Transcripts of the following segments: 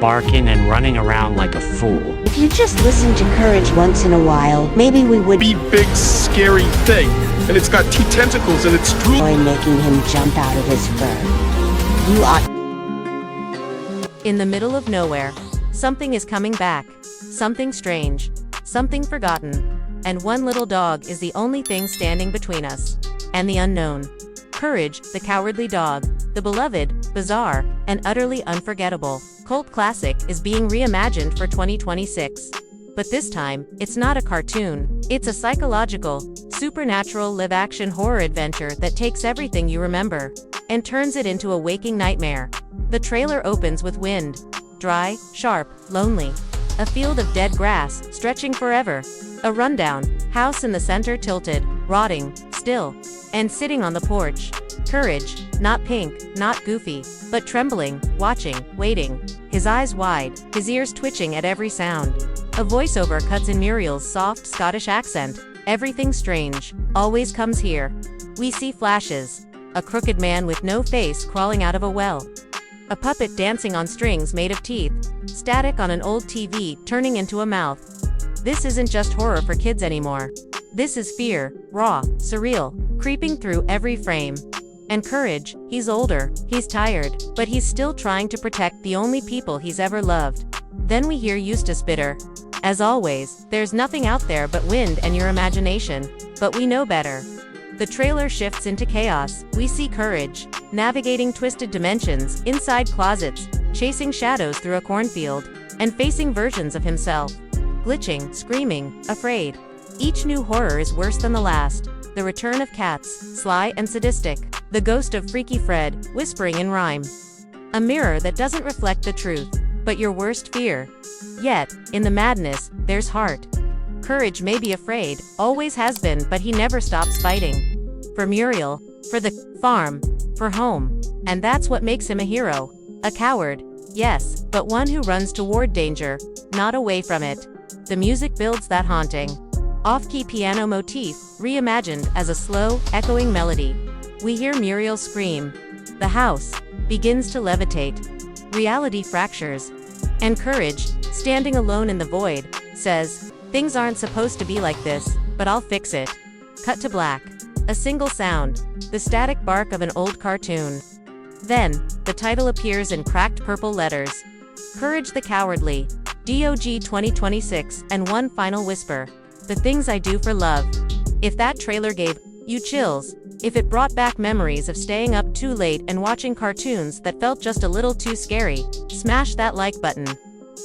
barking and running around like a fool. If you just listen to Courage once in a while, maybe we would be big, scary thing. And it's got teeth tentacles and it's enjoy making him jump out of his fur. You ought. In the middle of nowhere, something is coming back. Something strange. Something forgotten. And one little dog is the only thing standing between us and the unknown. Courage, the cowardly dog, the beloved, bizarre, and utterly unforgettable cult classic is being reimagined for 2026. But this time, it's not a cartoon. It's a psychological, supernatural live-action horror adventure that takes everything you remember and turns it into a waking nightmare. The trailer opens with wind. Dry, sharp, lonely. A field of dead grass, stretching forever. A rundown house in the center tilted, rotting, still, and sitting on the porch. Courage, not pink, not goofy, but trembling, watching, waiting. His eyes wide, his ears twitching at every sound. A voiceover cuts in Muriel's soft Scottish accent. Everything strange always comes here. We see flashes. A crooked man with no face crawling out of a well. A puppet dancing on strings made of teeth. Static on an old TV turning into a mouth. This isn't just horror for kids anymore. This is fear, raw, surreal, creeping through every frame. And Courage, he's older, he's tired, but he's still trying to protect the only people he's ever loved. Then we hear Eustace bitter. As always, there's nothing out there but wind and your imagination, but we know better. The trailer shifts into chaos. We see Courage, navigating twisted dimensions, inside closets, chasing shadows through a cornfield, and facing versions of himself. Glitching, screaming, afraid. Each new horror is worse than the last. The return of Katz, sly and sadistic. The ghost of Freaky Fred, whispering in rhyme. A mirror that doesn't reflect the truth, but your worst fear. Yet, in the madness, there's heart. Courage may be afraid, always has been, but he never stops fighting. For Muriel, for the farm, for home. And that's what makes him a hero. A coward, yes, but one who runs toward danger, not away from it. The music builds that haunting. Off-key piano motif, reimagined as a slow, echoing melody. We hear Muriel scream. The house begins to levitate. Reality fractures. And Courage, standing alone in the void, says, "Things aren't supposed to be like this, but I'll fix it." Cut to black. A single sound. The static bark of an old cartoon. Then, the title appears in cracked purple letters. Courage the Cowardly. DOG 2026, and one final whisper. The things I do for love. If that trailer gave you chills, if it brought back memories of staying up too late and watching cartoons that felt just a little too scary, smash that like button.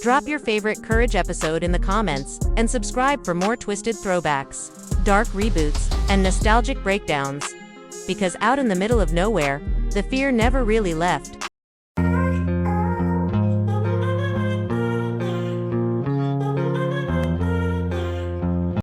Drop your favorite Courage episode in the comments, and subscribe for more twisted throwbacks, dark reboots, and nostalgic breakdowns. Because out in the middle of nowhere, the fear never really left.